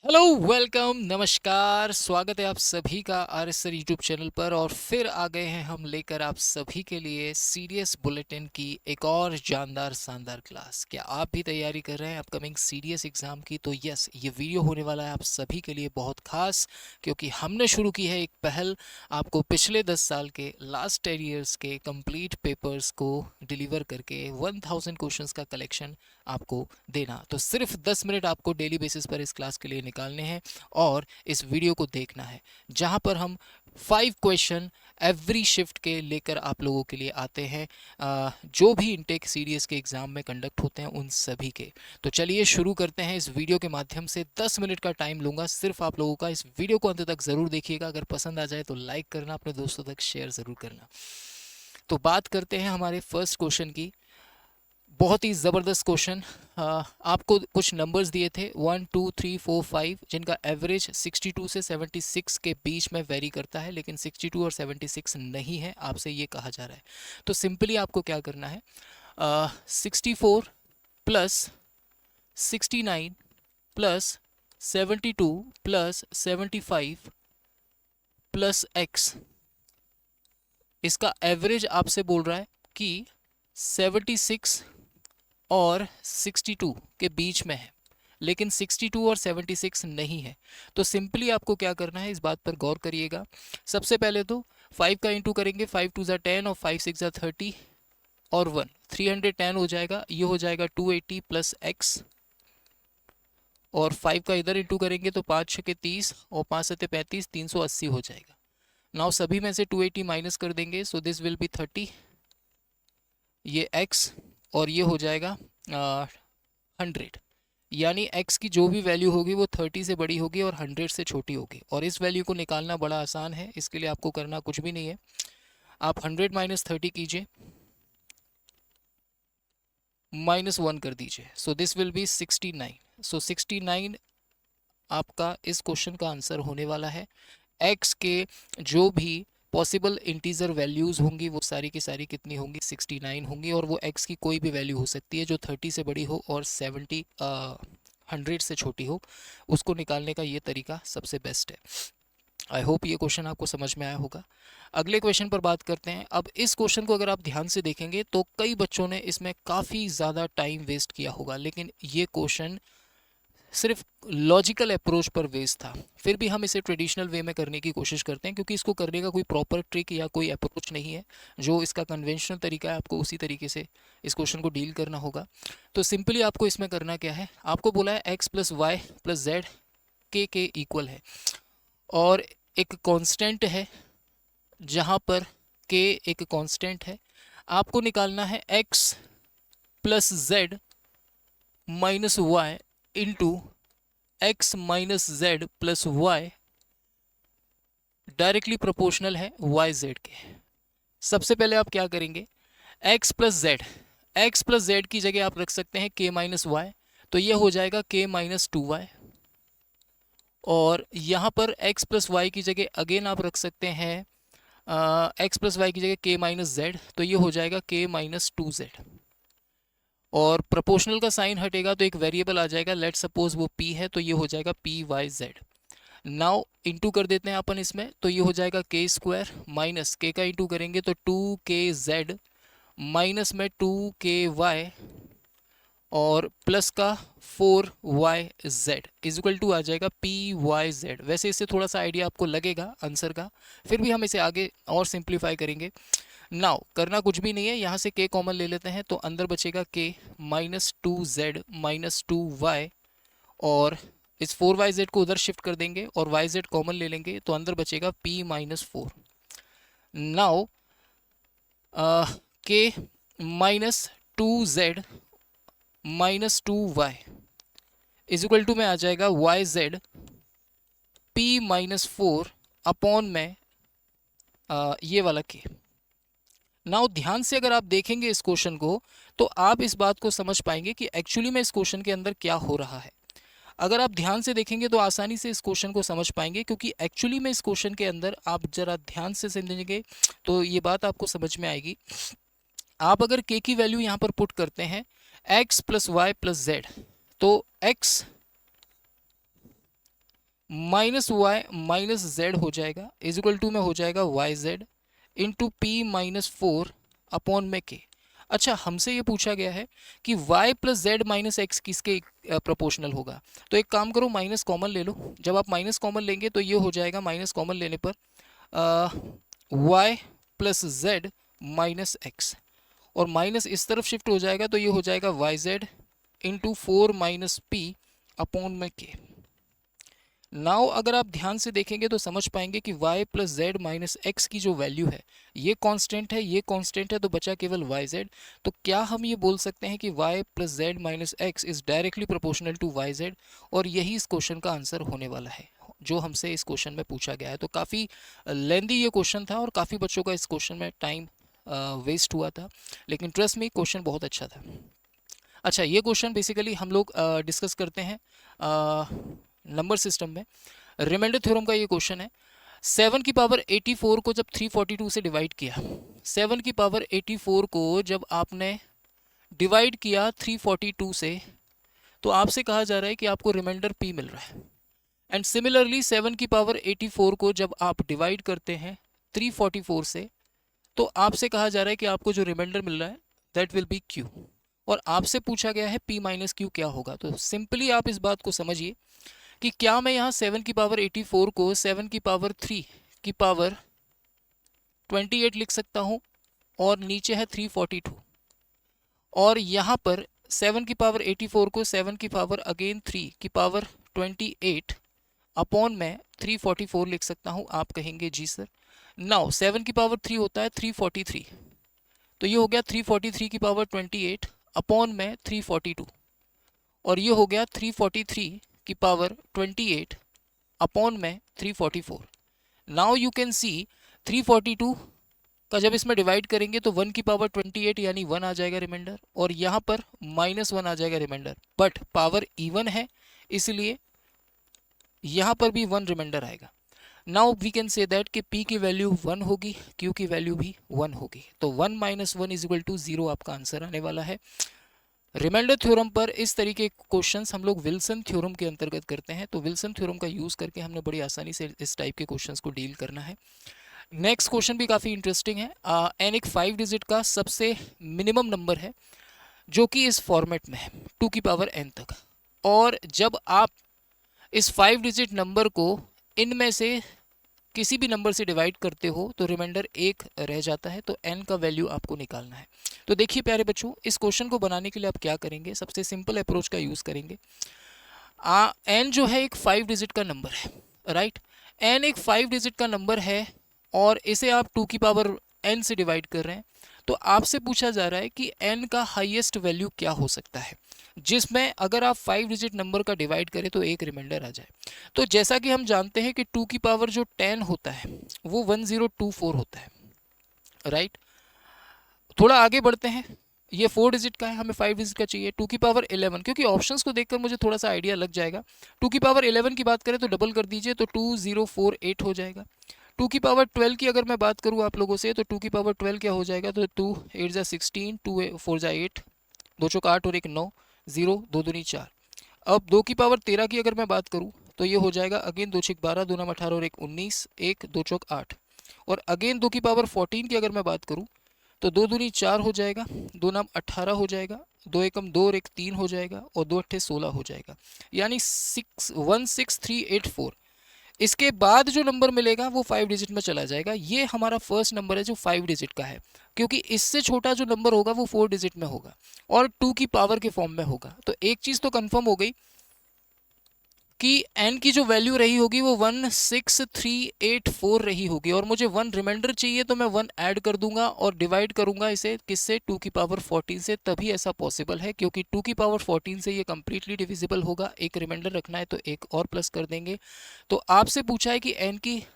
Hello, welcome, नमस्कार। स्वागत है आप सभी का R S sir YouTube channel पर। और फिर आ गए हैं हम लेकर आप सभी के लिए सीडीएस बुलेटिन की एक और जानदार शानदार क्लास। क्या आप भी तैयारी कर रहे हैं अपकमिंग सीडीएस एग्ज़ाम की? तो यस, ये वीडियो होने वाला है आप सभी के लिए बहुत खास, क्योंकि हमने शुरू की है एक पहल, आपको पिछले 10 साल के लास्ट 10 ईयर्स के कंप्लीट पेपर्स को डिलीवर करके 1000 क्वेश्चंस का कलेक्शन आपको देना। तो सिर्फ 10 मिनट आपको डेली बेसिस पर इस क्लास के लिए निकालने हैं और इस वीडियो को देखना है, जहां पर हम 5 क्वेश्चन एवरी शिफ्ट के लेकर आप लोगों के लिए आते हैं, जो भी इनटेक सीडीएस के एग्ज़ाम में कंडक्ट होते हैं उन सभी के। तो चलिए शुरू करते हैं इस वीडियो के माध्यम से। 10 मिनट का टाइम लूँगा सिर्फ आप लोगों का। इस वीडियो को अंत तक ज़रूर देखिएगा। अगर पसंद आ जाए तो लाइक करना, अपने दोस्तों तक शेयर ज़रूर करना। तो बात करते हैं हमारे फर्स्ट क्वेश्चन की। बहुत ही ज़बरदस्त क्वेश्चन। आपको कुछ नंबर्स दिए थे 1 2 3 4 5, जिनका एवरेज 62 से 76 के बीच में वेरी करता है, लेकिन 62 और 76 नहीं है, आपसे ये कहा जा रहा है। तो सिंपली आपको क्या करना है, 64 plus 69 plus 72 plus 75 plus x, इसका एवरेज आपसे बोल रहा है कि 76 और 62 के बीच में है, लेकिन 62 और 76 नहीं है। तो सिंपली आपको क्या करना है, इस बात पर गौर करिएगा। सबसे पहले तो 5 का इंटू करेंगे, 5 2 ज़ा 10 और 5 6 ज़ा 30 और 1 310 हो जाएगा। ये हो जाएगा 280 प्लस एक्स, और 5 का इधर इंटू करेंगे तो 5 6 के 30 और 5 7 35, 380 हो जाएगा। नाउ सभी में से 280 माइनस कर देंगे, सो दिस विल बी 30, ये x, और ये हो जाएगा 100। यानी x की जो भी वैल्यू होगी वो 30 से बड़ी होगी और 100 से छोटी होगी। और इस वैल्यू को निकालना बड़ा आसान है, इसके लिए आपको करना कुछ भी नहीं है। आप 100 माइनस 30 कीजिए, माइनस 1 कर दीजिए, सो दिस विल बी 69। सो 69 आपका इस क्वेश्चन का आंसर होने वाला है। x के जो भी पॉसिबल इंटीजर वैल्यूज़ होंगी वो सारी की सारी कितनी होंगी, 69 होंगी। और वो x की कोई भी वैल्यू हो सकती है जो 30 से बड़ी हो और 100 से छोटी हो। उसको निकालने का ये तरीका सबसे बेस्ट है। आई होप ये क्वेश्चन आपको समझ में आया होगा। अगले क्वेश्चन पर बात करते हैं। अब इस क्वेश्चन को अगर आप ध्यान से देखेंगे तो कई बच्चों ने इसमें काफ़ी ज़्यादा टाइम वेस्ट किया होगा, लेकिन ये क्वेश्चन सिर्फ लॉजिकल अप्रोच पर बेस्ड था। फिर भी हम इसे ट्रेडिशनल वे में करने की कोशिश करते हैं, क्योंकि इसको करने का कोई प्रॉपर ट्रिक या कोई अप्रोच नहीं है। जो इसका कन्वेंशनल तरीका है, आपको उसी तरीके से इस क्वेश्चन को डील करना होगा। तो सिंपली आपको इसमें करना क्या है, आपको बोला है x plus y plus z के इक्वल है, और एक कांस्टेंट है जहाँ पर k एक कांस्टेंट है। आपको निकालना है x plus z minus y into x minus z plus y, directly proportional है वाई जेड के। सबसे पहले आप क्या करेंगे, x plus z, x plus z की जगह आप रख सकते हैं k माइनस वाई, तो ये हो जाएगा k माइनस 2y। और यहाँ पर x प्लस वाई की जगह अगेन आप रख सकते हैं x प्लस वाई की जगह k माइनस जेड, तो ये हो जाएगा k माइनस 2z। और प्रोपोर्शनल का साइन हटेगा तो एक वेरिएबल आ जाएगा, लेट सपोज वो p है, तो ये हो जाएगा p y z. Now into कर देते हैं अपन इसमें, तो ये हो जाएगा के स्क्वायर माइनस k का इंटू करेंगे तो 2kz माइनस में 2ky और प्लस का 4yz इज इक्वल टू आ जाएगा pyz। वैसे इससे थोड़ा सा आइडिया आपको लगेगा आंसर का, फिर भी हम इसे आगे और सिंप्लीफाई करेंगे। नाउ करना कुछ भी नहीं है, यहाँ से k कॉमन ले लेते हैं तो अंदर बचेगा k minus 2z minus 2y, और इस 4yz को उधर शिफ्ट कर देंगे और yz कॉमन ले लेंगे तो अंदर बचेगा p minus 4। Now k minus 2z minus 2y is equal to में आ जाएगा yz p माइनस 4 अपॉन में ये वाला k। नाउ ध्यान से अगर आप देखेंगे इस क्वेश्चन को तो आप इस बात को समझ पाएंगे कि एक्चुअली में इस क्वेश्चन के अंदर क्या हो रहा है। अगर आप ध्यान से देखेंगे तो आसानी से इस क्वेश्चन को समझ पाएंगे, क्योंकि एक्चुअली में इस क्वेश्चन के अंदर आप जरा ध्यान से समझेंगे तो ये बात आपको समझ में आएगी। आप अगर k की वैल्यू यहाँ पर पुट करते हैं x plus y plus z, तो x minus y minus z हो जाएगा इज इक्वल टू में हो जाएगा y z into p minus 4 upon में के। अच्छा, हमसे ये पूछा गया है कि y plus z minus x किसके प्रोपोर्शनल होगा। तो एक काम करो, माइनस कॉमन ले लो। जब आप माइनस कॉमन लेंगे तो ये हो जाएगा, माइनस कॉमन लेने पर y plus z minus x, और माइनस इस तरफ शिफ्ट हो जाएगा तो ये हो जाएगा y z into 4 minus p upon में के। नाउ अगर आप ध्यान से देखेंगे तो समझ पाएंगे कि y plus z minus x की जो वैल्यू है ये कांस्टेंट है, ये कांस्टेंट है, तो बचा केवल वाई जेड। तो क्या हम ये बोल सकते हैं कि y plus z minus x is directly proportional to y z, और यही इस क्वेश्चन का आंसर होने वाला है जो हमसे इस क्वेश्चन में पूछा गया है। तो काफ़ी लेंदी ये क्वेश्चन था और काफ़ी बच्चों का इस क्वेश्चन में टाइम वेस्ट हुआ था, लेकिन ट्रस्ट में क्वेश्चन बहुत अच्छा था। अच्छा, ये क्वेश्चन बेसिकली हम लोग डिस्कस करते हैं नंबर सिस्टम में। रिमाइंडर थ्योरम का ये क्वेश्चन है। 7 की पावर 84 को जब 342 से डिवाइड किया, 7 की पावर 84 को जब आपने डिवाइड किया 342 से, तो आपसे कहा जा रहा है कि आपको रिमाइंडर p मिल रहा है। एंड सिमिलरली 7 की पावर 84 को जब आप डिवाइड करते हैं 344 से, तो आपसे कहा जा रहा है कि आपको जो रिमाइंडर मिल रहा है दैट विल बी q, और आपसे पूछा गया है p माइनस क्यू क्या होगा। तो सिंपली आप इस बात को समझिए कि क्या मैं यहाँ 7 की पावर 84 को 7 की पावर 3 की पावर 28 लिख सकता हूँ, और नीचे है 342, और यहाँ पर 7 की पावर 84 को 7 की पावर अगेन 3 की पावर 28 अपॉन में 344 लिख सकता हूँ। आप कहेंगे जी सर। नाउ 7 की पावर 3 होता है 343, तो ये हो गया 343 की पावर 28 अपॉन में 342, और ये हो गया 343 की पावर 28 अपॉन में 344। नाउ यू कैन सी 342 का जब इसमें डिवाइड करेंगे तो 1 की पावर 28 यानी 1 आ जाएगा रिमाइंडर, और यहाँ पर -1 आ जाएगा रिमाइंडर, बट पावर इवन है इसलिए यहाँ पर भी 1 रिमाइंडर आएगा। Now we can say that कि p की वैल्यू 1 होगी, q की वैल्यू भी 1 होगी, तो 1 माइनस 1 इज इक्वल टू 0 आपका आंसर आने वाला है। रिमाइंडर थ्योरम पर इस तरीके के क्वेश्चंस हम लोग विल्सन थ्योरम के अंतर्गत करते हैं, तो विल्सन थ्योरम का यूज़ करके हमने बड़ी आसानी से इस टाइप के क्वेश्चंस को डील करना है। नेक्स्ट क्वेश्चन भी काफ़ी इंटरेस्टिंग है। एन एक 5 डिजिट का सबसे मिनिमम नंबर है जो कि इस फॉर्मेट में है 2 की पावर n तक, और जब आप इस 5 डिजिट नंबर को इनमें से किसी भी नंबर से डिवाइड करते हो तो रिमाइंडर 1 रह जाता है, तो n का वैल्यू आपको निकालना है। तो देखिए प्यारे बच्चों, इस क्वेश्चन को बनाने के लिए आप क्या करेंगे, सबसे सिंपल अप्रोच का यूज़ करेंगे। n जो है एक 5 डिजिट का नंबर है, राइट। n एक 5 डिजिट का नंबर है और इसे आप 2 की पावर n से डिवाइड कर रहे हैं, तो आपसे पूछा जा रहा है कि n का हाईएस्ट वैल्यू क्या हो सकता है जिसमें अगर आप 5 डिजिट नंबर का डिवाइड करें तो एक रिमाइंडर आ जाए। तो जैसा कि हम जानते हैं कि 2 की पावर जो 10 होता है वो 1024 होता है, राइट। थोड़ा आगे बढ़ते हैं, ये 4 डिजिट का है, हमें 5 डिजिट का चाहिए। 2 की पावर 11, क्योंकि ऑप्शंस को देखकर मुझे थोड़ा सा आइडिया लग जाएगा। 2 की पावर 11 की बात करें तो डबल कर दीजिए, तो 2048 हो जाएगा। 2 की पावर 12 की अगर मैं बात करूँ आप लोगों से, तो 2 की पावर 12 क्या हो जाएगा, तो 2 8 जा 16, 2 4 जा 8, 2 चौक 8 और 1 9, 0 2 दूनी 4। अब 2 की पावर 13 की अगर मैं बात करूँ तो ये हो जाएगा अगेन 2 6 12, 2 9 18 और 1 19, 1 2 चौक 8, और अगेन 2 की पावर 14 की अगर मैं बात करूँ तो 2 दूनी 4 हो जाएगा, 2 नाम 18 हो जाएगा, 2 एकम 2 और 1 3 हो जाएगा, और 2 अट्ठे 16 हो जाएगा, यानी 16384। इसके बाद जो नंबर मिलेगा वो 5 डिजिट में चला जाएगा। ये हमारा फर्स्ट नंबर है जो 5 डिजिट का है, क्योंकि इससे छोटा जो नंबर होगा वो 4 डिजिट में होगा और 2 की पावर के फॉर्म में होगा। तो एक चीज़ तो कंफर्म हो गई कि n की जो वैल्यू रही होगी वो 16384 रही होगी, और मुझे 1 रिमाइंडर चाहिए तो मैं 1 ऐड कर दूंगा और डिवाइड करूंगा इसे किससे, 2 की पावर 14 से, तभी ऐसा पॉसिबल है, क्योंकि 2 की पावर 14 से ये कंप्लीटली डिविजिबल होगा। एक रिमाइंडर रखना है तो एक और प्लस कर देंगे। तो आपसे पूछा है कि n की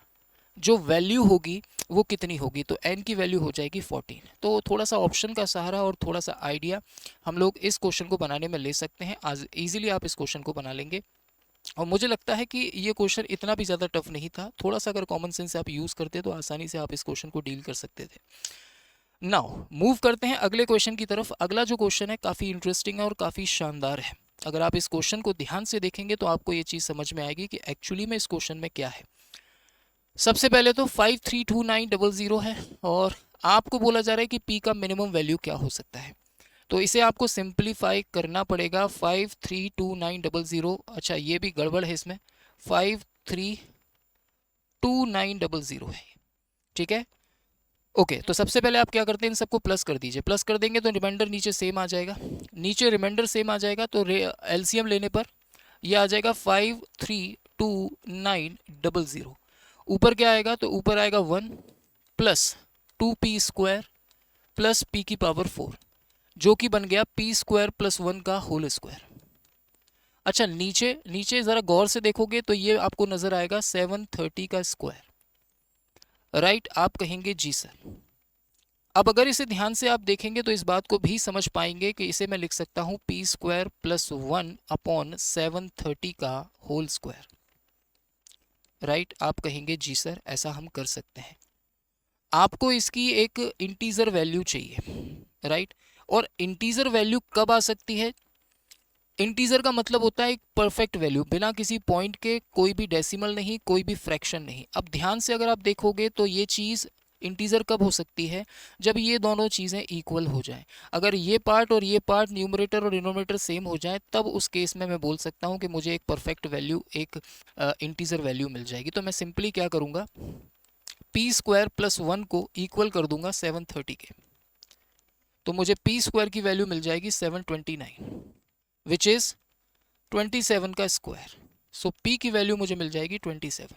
जो वैल्यू होगी वो कितनी होगी, तो n की वैल्यू हो जाएगी 14। तो थोड़ा सा ऑप्शन का सहारा और थोड़ा सा आइडिया हम लोग इस क्वेश्चन को बनाने में ले सकते हैं। आज ईजिली आप इस क्वेश्चन को बना लेंगे, और मुझे लगता है कि ये क्वेश्चन इतना भी ज़्यादा टफ नहीं था। थोड़ा सा अगर कॉमन सेंस आप यूज़ करते तो आसानी से आप इस क्वेश्चन को डील कर सकते थे। नाउ मूव करते हैं अगले क्वेश्चन की तरफ। अगला जो क्वेश्चन है काफ़ी इंटरेस्टिंग है और काफ़ी शानदार है। अगर आप इस क्वेश्चन को ध्यान से देखेंगे तो आपको ये चीज़ समझ में आएगी कि एक्चुअली में इस क्वेश्चन में क्या है। सबसे पहले तो 532900 है और आपको बोला जा रहा है कि पी का मिनिमम वैल्यू क्या हो सकता है। तो इसे आपको सिंप्लीफाई करना पड़ेगा। 532900, अच्छा ये भी गड़बड़ है इसमें, 532900 है, ठीक है। ओके, तो सबसे पहले आप क्या करते हैं, इन सबको प्लस कर दीजिए। प्लस कर देंगे तो रिमाइंडर नीचे सेम आ जाएगा, नीचे रिमाइंडर सेम आ जाएगा तो एलसीएम लेने पर ये आ जाएगा 532900। ऊपर क्या आएगा, तो ऊपर आएगा 1 प्लस 2p² प्लस p की पावर 4, जो कि बन गया p² प्लस 1 का होल स्क्वायर। अच्छा नीचे नीचे ज़रा गौर से देखोगे तो ये आपको नज़र आएगा 730 का स्क्वायर, राइट। आप कहेंगे जी सर। अब अगर इसे ध्यान से आप देखेंगे तो इस बात को भी समझ पाएंगे कि इसे मैं लिख सकता हूँ p² प्लस 1 अपॉन 730 का होल स्क्वायर, राइट। आप कहेंगे जी सर ऐसा हम कर सकते हैं। आपको इसकी एक इंटीजर वैल्यू चाहिए, राइट। और इंटीजर वैल्यू कब आ सकती है, इंटीजर का मतलब होता है एक परफेक्ट वैल्यू, बिना किसी पॉइंट के, कोई भी डेसिमल नहीं, कोई भी फ्रैक्शन नहीं। अब ध्यान से अगर आप देखोगे तो ये चीज़ इंटीजर कब हो सकती है, जब ये दोनों चीज़ें इक्वल हो जाएं। अगर ये पार्ट और ये पार्ट, न्यूमरेटर और डिनोमिनेटर सेम हो जाए, तब उस केस में मैं बोल सकता हूँ कि मुझे एक परफेक्ट वैल्यू, एक इंटीजर वैल्यू मिल जाएगी। तो मैं सिंपली क्या करूँगा, p² प्लस 1 को इक्वल कर दूंगा 730 के, तो मुझे p² की वैल्यू मिल जाएगी 729, विच इज़ 27 का स्क्वायर। सो p की वैल्यू मुझे मिल जाएगी 27,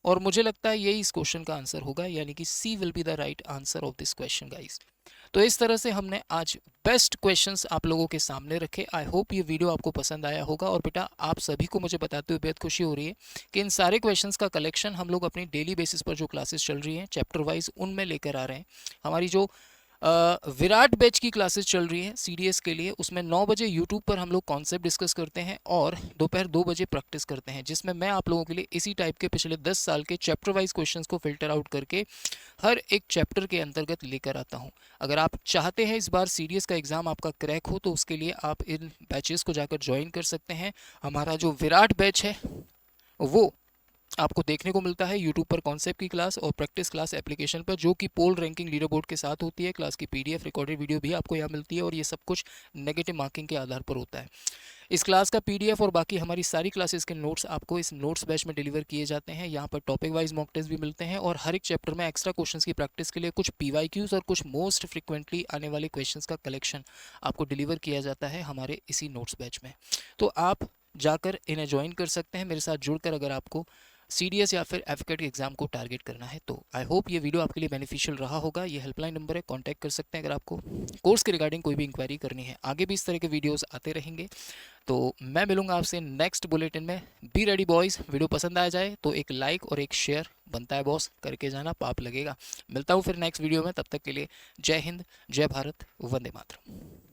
और मुझे लगता है यही इस क्वेश्चन का आंसर होगा, यानी कि C will be the right answer of this question guys. तो इस तरह से हमने आज बेस्ट क्वेश्चंस आप लोगों के सामने रखे। आई होप ये वीडियो आपको पसंद आया होगा। और बेटा आप सभी को मुझे बताते हुए बेहद खुशी हो रही है कि इन सारे क्वेश्चंस का कलेक्शन हम लोग अपनी डेली बेसिस पर जो क्लासेस चल रही हैं चैप्टर वाइज, उनमें लेकर आ रहे हैं। हमारी जो विराट बैच की क्लासेस चल रही हैं CDS के लिए, उसमें 9 बजे यूट्यूब पर हम लोग कॉन्सेप्ट डिस्कस करते हैं और दोपहर 2 बजे प्रैक्टिस करते हैं, जिसमें मैं आप लोगों के लिए इसी टाइप के पिछले 10 साल के चैप्टर वाइज क्वेश्चंस को फिल्टर आउट करके हर एक चैप्टर के अंतर्गत लेकर आता हूं। अगर आप चाहते हैं इस बार CDS का एग्ज़ाम आपका क्रैक हो, तो उसके लिए आप इन बैचेस को जाकर ज्वाइन कर सकते हैं। हमारा जो विराट बैच है वो आपको देखने को मिलता है यूट्यूब पर, कॉन्सेप्ट की क्लास और प्रैक्टिस क्लास एप्लीकेशन पर, जो कि पोल रैंकिंग लीडर बोर्ड के साथ होती है। क्लास की PDF रिकॉर्डेड वीडियो भी आपको यहाँ मिलती है, और ये सब कुछ नेगेटिव मार्किंग के आधार पर होता है। इस क्लास का PDF और बाकी हमारी सारी क्लासेस के नोट्स आपको इस नोट्स बैच में डिलीवर किए जाते हैं। यहाँ पर टॉपिक वाइज मॉक टेस्ट भी मिलते हैं, और हर एक चैप्टर में एक्स्ट्रा क्वेश्चंस की प्रैक्टिस के लिए कुछ PYQs और कुछ मोस्ट फ्रिक्वेंटली आने वाले क्वेश्चंस का कलेक्शन आपको डिलीवर किया जाता है हमारे इसी नोट्स बैच में। तो आप जाकर इन्हें ज्वाइन कर सकते हैं मेरे साथ जुड़कर, अगर आपको CDS या फिर FCAT के एग्जाम को टारगेट करना है तो। आई होप ये वीडियो आपके लिए बेनिफिशियल रहा होगा। ये हेल्पलाइन नंबर है, कांटेक्ट कर सकते हैं अगर आपको कोर्स के रिगार्डिंग कोई भी इंक्वायरी करनी है। आगे भी इस तरह के वीडियोस आते रहेंगे, तो मैं मिलूंगा आपसे नेक्स्ट बुलेटिन में। Be ready boys. वीडियो पसंद आ जाए तो एक लाइक और एक शेयर बनता है बॉस, करके जाना, पाप लगेगा। मिलता हूँ फिर नेक्स्ट वीडियो में, तब तक के लिए जय हिंद, जय भारत, वंदे मातरम।